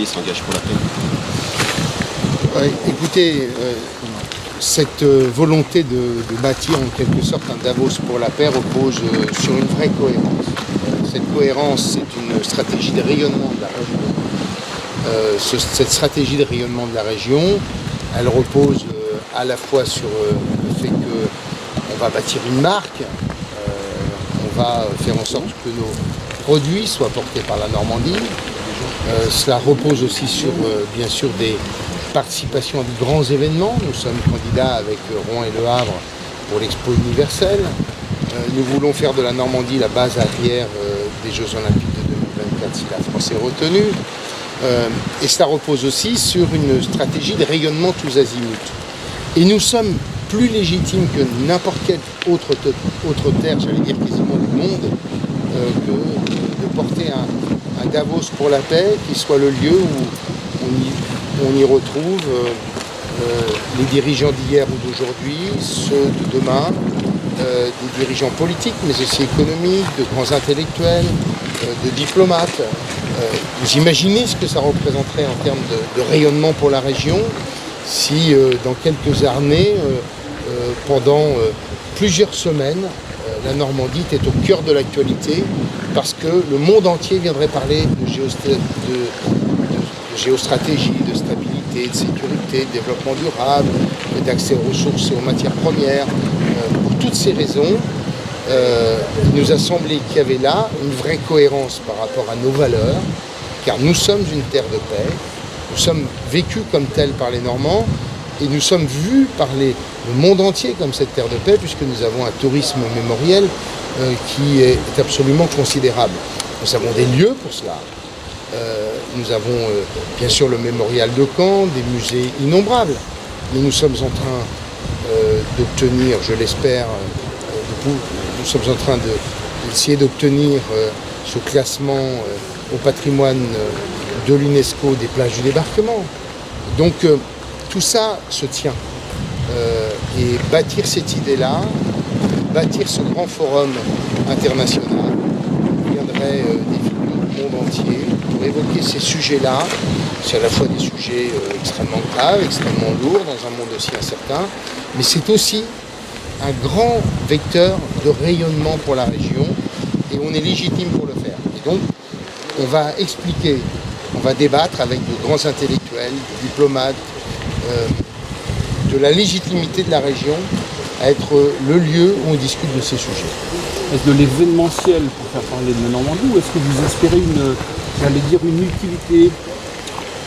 s'engage pour la paix. Écoutez, cette volonté de bâtir en quelque sorte un Davos pour la paix repose sur une vraie cohérence. Cette cohérence, c'est une stratégie de rayonnement de la région. Cette stratégie de rayonnement de la région, elle repose à la fois sur le fait qu'on va bâtir une marque, on va faire en sorte que nos produits soient portés par la Normandie. Cela repose aussi sur, bien sûr, des participations à de grands événements. Nous sommes candidats avec Rouen et Le Havre pour l'Expo universelle. Nous voulons faire de la Normandie la base arrière des Jeux Olympiques de 2024 si la France est retenue. Et cela repose aussi sur une stratégie de rayonnement tous azimuts. Et nous sommes plus légitimes que n'importe quelle autre terre, j'allais dire quasiment du monde, que de porter un Davos pour la paix qui soit le lieu où on y retrouve les dirigeants d'hier ou d'aujourd'hui, ceux de demain, des dirigeants politiques, mais aussi économiques, de grands intellectuels, de diplomates. Vous imaginez ce que ça représenterait en termes de rayonnement pour la région si dans quelques années, pendant plusieurs semaines, la Normandie était au cœur de l'actualité parce que le monde entier viendrait parler de géostratégie, de stabilité, de sécurité, de développement durable, d'accès aux ressources et aux matières premières. Pour toutes ces raisons, il nous a semblé qu'il y avait là une vraie cohérence par rapport à nos valeurs, car nous sommes une terre de paix, nous sommes vécus comme tels par les Normands, et nous sommes vus par le monde entier comme cette terre de paix, puisque nous avons un tourisme mémoriel qui est absolument considérable. Nous avons des lieux pour cela. Nous avons bien sûr le mémorial de Caen, des musées innombrables. Mais nous sommes en train d'obtenir, je l'espère, nous sommes en train d'essayer d'obtenir ce classement au patrimoine de l'UNESCO des plages du débarquement. Donc tout ça se tient. Et bâtir cette idée-là, bâtir ce grand forum international, viendrait des figures du monde entier pour évoquer ces sujets-là. C'est à la fois des sujets extrêmement graves, extrêmement lourds dans un monde aussi incertain, mais c'est aussi un grand vecteur de rayonnement pour la région et on est légitime pour le faire. Et donc, on va expliquer, on va débattre avec de grands intellectuels, des diplomates, de la légitimité de la région à être le lieu où on discute de ces sujets. Est-ce de l'événementiel pour faire parler de la Normandie ou est-ce que vous espérez une utilité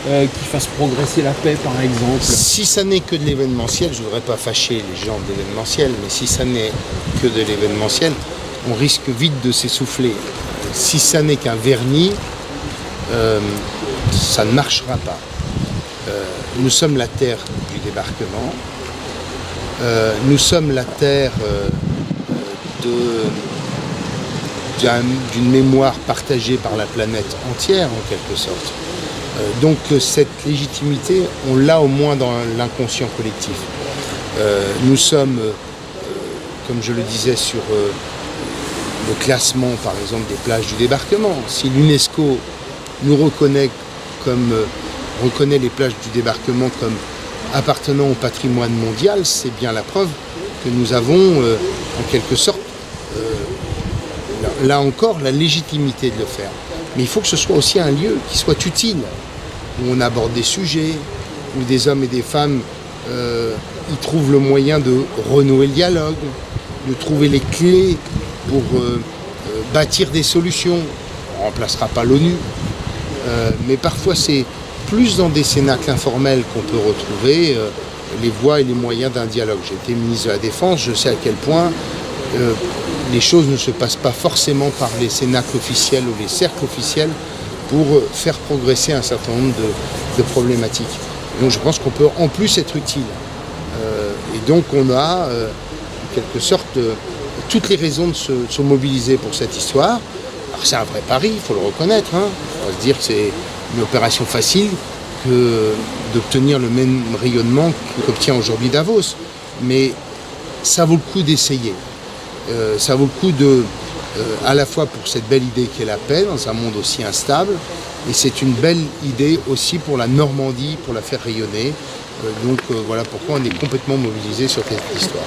qui fasse progresser la paix par exemple? Si ça n'est que de l'événementiel, je ne voudrais pas fâcher les gens de l'événementiel, mais si ça n'est que de l'événementiel, on risque vite de s'essouffler. Si ça n'est qu'un vernis, ça ne marchera pas. Nous sommes la terre du débarquement, nous sommes la terre d'une mémoire partagée par la planète entière en quelque sorte. Donc cette légitimité, on l'a au moins dans l'inconscient collectif. Nous sommes, comme je le disais, sur le classement par exemple des plages du débarquement. Si l'UNESCO nous reconnaît les plages du débarquement comme appartenant au patrimoine mondial, c'est bien la preuve que nous avons en quelque sorte là encore la légitimité de le faire. Mais il faut que ce soit aussi un lieu qui soit utile, où on aborde des sujets, où des hommes et des femmes y trouvent le moyen de renouer le dialogue, de trouver les clés pour bâtir des solutions. On ne remplacera pas l'ONU, mais parfois c'est plus dans des cénacles informels qu'on peut retrouver les voies et les moyens d'un dialogue. J'ai été ministre de la Défense, je sais à quel point les choses ne se passent pas forcément par les cénacles officiels ou les cercles officiels pour faire progresser un certain nombre de problématiques. Donc je pense qu'on peut en plus être utile. Et donc on a en quelque sorte toutes les raisons de se mobiliser pour cette histoire. Alors c'est un vrai pari, il faut le reconnaître. On va se dire que c'est une opération facile que d'obtenir le même rayonnement qu'obtient aujourd'hui Davos. Mais ça vaut le coup d'essayer. Ça vaut le coup à la fois pour cette belle idée qu'est la paix dans un monde aussi instable, Et c'est une belle idée aussi pour la Normandie, pour la faire rayonner. Donc voilà pourquoi on est complètement mobilisé sur cette histoire.